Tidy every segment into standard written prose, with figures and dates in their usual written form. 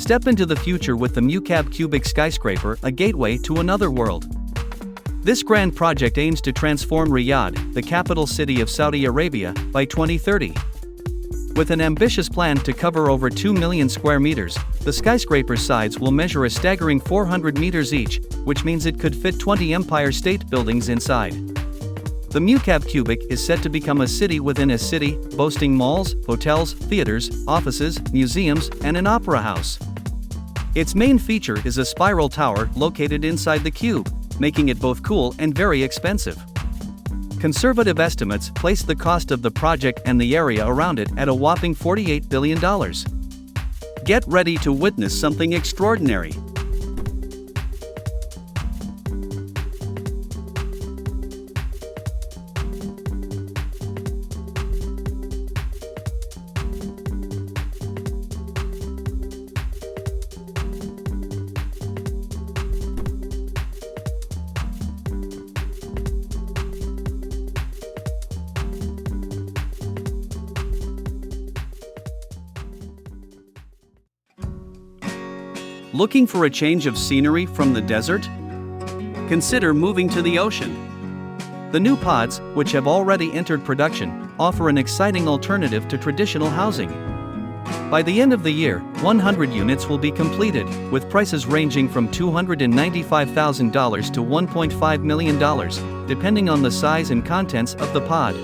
Step into the future with the Mukaab cubic skyscraper, a gateway to another world. This grand project aims to transform Riyadh, the capital city of Saudi Arabia, by 2030. With an ambitious plan to cover over 2 million square meters, the skyscraper's sides will measure a staggering 400 meters each, which means it could fit 20 Empire State Buildings inside. The Mukaab cubic is set to become a city within a city, boasting malls, hotels, theaters, offices, museums, and an opera house. Its main feature is a spiral tower located inside the cube, making it both cool and very expensive. Conservative estimates place the cost of the project and the area around it at a whopping $48 billion. Get ready to witness something extraordinary. Looking for a change of scenery from the desert? Consider moving to the ocean. The new pods, which have already entered production, offer an exciting alternative to traditional housing. By the end of the year, 100 units will be completed, with prices ranging from $295,000 to $1.5 million, depending on the size and contents of the pod.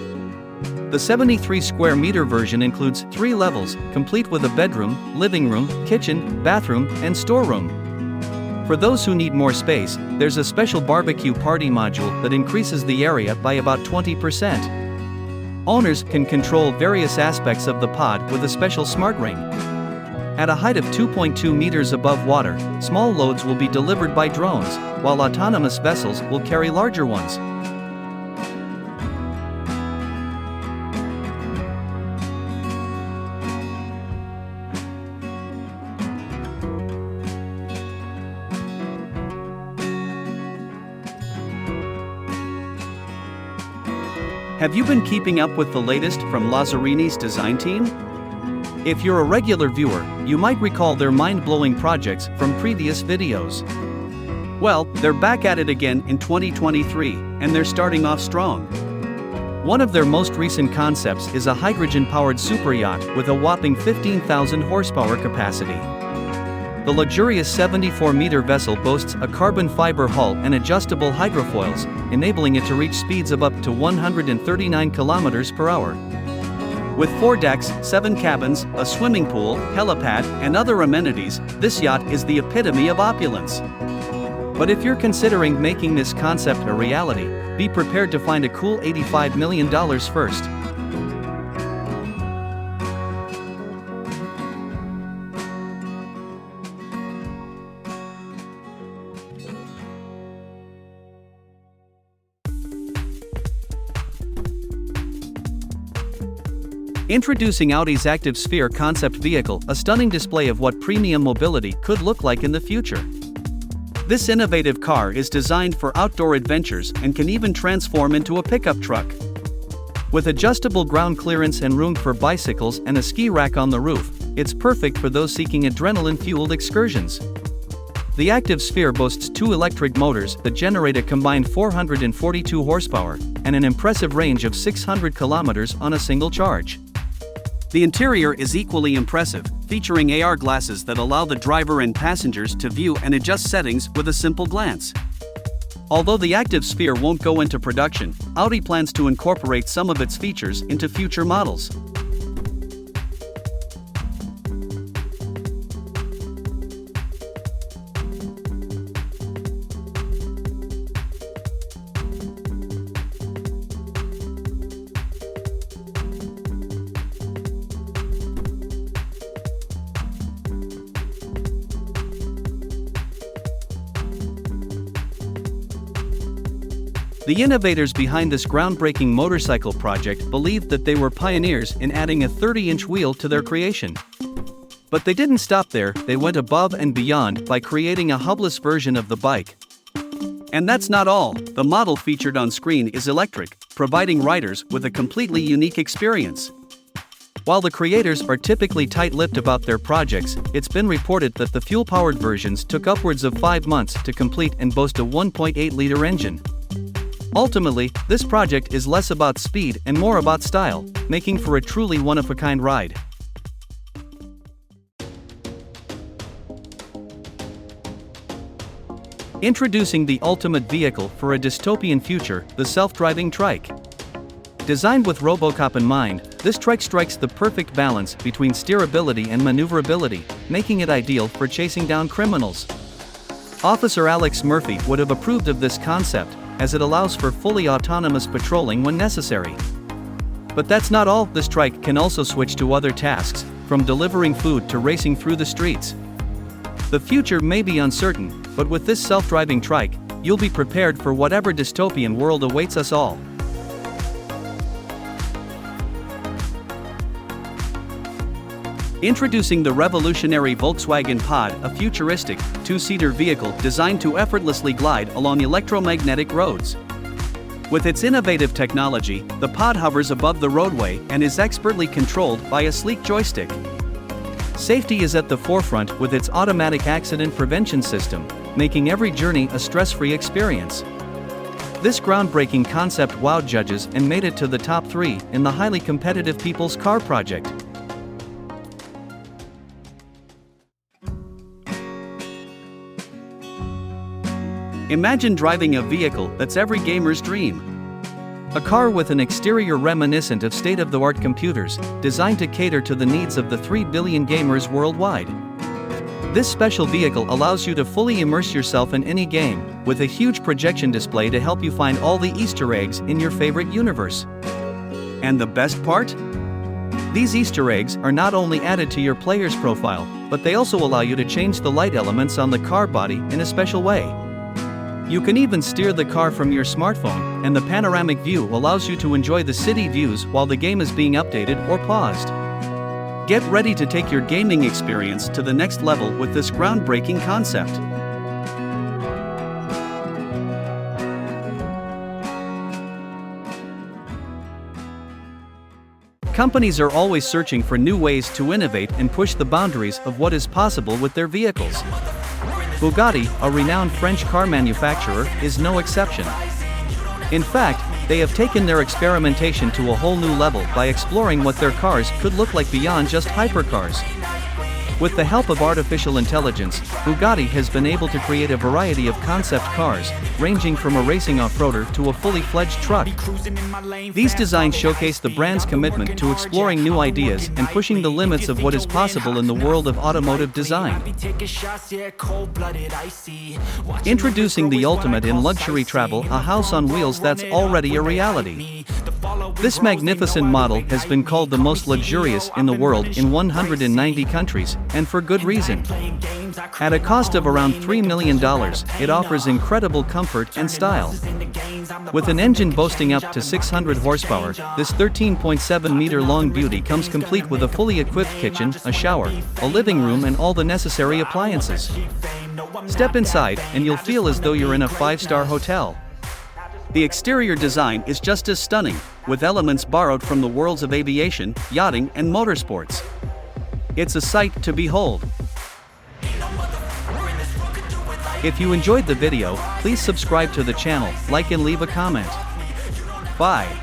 The 73 square meter version includes 3 levels, complete with a bedroom, living room, kitchen, bathroom, and storeroom. For those who need more space, there's a special barbecue party module that increases the area by about 20%. Owners can control various aspects of the pod with a special smart ring. At a height of 2.2 meters above water, small loads will be delivered by drones, while autonomous vessels will carry larger ones. Have you been keeping up with the latest from Lazarini's design team? If you're a regular viewer, you might recall their mind-blowing projects from previous videos. Well, they're back at it again in 2023, and they're starting off strong. One of their most recent concepts is a hydrogen-powered superyacht with a whopping 15,000 horsepower capacity. The luxurious 74-meter vessel boasts a carbon fiber hull and adjustable hydrofoils, enabling it to reach speeds of up to 139 kilometers per hour. With 4 decks, 7 cabins, a swimming pool, helipad, and other amenities, this yacht is the epitome of opulence. But if you're considering making this concept a reality, be prepared to find a cool $85 million first. Introducing Audi's Activesphere concept vehicle, a stunning display of what premium mobility could look like in the future. This innovative car is designed for outdoor adventures and can even transform into a pickup truck. With adjustable ground clearance and room for bicycles and a ski rack on the roof, it's perfect for those seeking adrenaline-fueled excursions. The Activesphere boasts 2 electric motors that generate a combined 442 horsepower and an impressive range of 600 kilometers on a single charge. The interior is equally impressive, featuring AR glasses that allow the driver and passengers to view and adjust settings with a simple glance. Although the Activesphere won't go into production, Audi plans to incorporate some of its features into future models. The innovators behind this groundbreaking motorcycle project believed that they were pioneers in adding a 30-inch wheel to their creation. But they didn't stop there, they went above and beyond by creating a hubless version of the bike. And that's not all, the model featured on screen is electric, providing riders with a completely unique experience. While the creators are typically tight-lipped about their projects, it's been reported that the fuel-powered versions took upwards of 5 months to complete and boast a 1.8-liter engine. Ultimately, this project is less about speed and more about style, making for a truly one-of-a-kind ride. Introducing the ultimate vehicle for a dystopian future, the self-driving trike. Designed with Robocop in mind, this trike strikes the perfect balance between steerability and maneuverability, making it ideal for chasing down criminals. Officer Alex Murphy would have approved of this concept, as it allows for fully autonomous patrolling when necessary. But that's not all, this trike can also switch to other tasks, from delivering food to racing through the streets. The future may be uncertain, but with this self-driving trike, you'll be prepared for whatever dystopian world awaits us all. Introducing the revolutionary Volkswagen Pod, a futuristic, two-seater vehicle designed to effortlessly glide along electromagnetic roads. With its innovative technology, the Pod hovers above the roadway and is expertly controlled by a sleek joystick. Safety is at the forefront with its automatic accident prevention system, making every journey a stress-free experience. This groundbreaking concept wowed judges and made it to the top 3 in the highly competitive People's Car Project. Imagine driving a vehicle that's every gamer's dream. A car with an exterior reminiscent of state-of-the-art computers, designed to cater to the needs of the 3 billion gamers worldwide. This special vehicle allows you to fully immerse yourself in any game, with a huge projection display to help you find all the Easter eggs in your favorite universe. And the best part? These Easter eggs are not only added to your player's profile, but they also allow you to change the light elements on the car body in a special way. You can even steer the car from your smartphone, and the panoramic view allows you to enjoy the city views while the game is being updated or paused. Get ready to take your gaming experience to the next level with this groundbreaking concept. Companies are always searching for new ways to innovate and push the boundaries of what is possible with their vehicles. Bugatti, a renowned French car manufacturer, is no exception. In fact, they have taken their experimentation to a whole new level by exploring what their cars could look like beyond just hypercars. With the help of artificial intelligence, Bugatti has been able to create a variety of concept cars, ranging from a racing off-roader to a fully fledged truck. These designs showcase the brand's commitment to exploring new ideas and pushing the limits of what is possible in the world of automotive design. Introducing the ultimate in luxury travel, a house on wheels that's already a reality. This magnificent model has been called the most luxurious in the world in 190 countries, and for good reason. At a cost of around $3 million, it offers incredible comfort and style. With an engine boasting up to 600 horsepower, this 13.7-meter-long beauty comes complete with a fully equipped kitchen, a shower, a living room and all the necessary appliances. Step inside, and you'll feel as though you're in a 5-star hotel. The exterior design is just as stunning, with elements borrowed from the worlds of aviation, yachting, and motorsports. It's a sight to behold. If you enjoyed the video, please subscribe to the channel, like and leave a comment. Bye.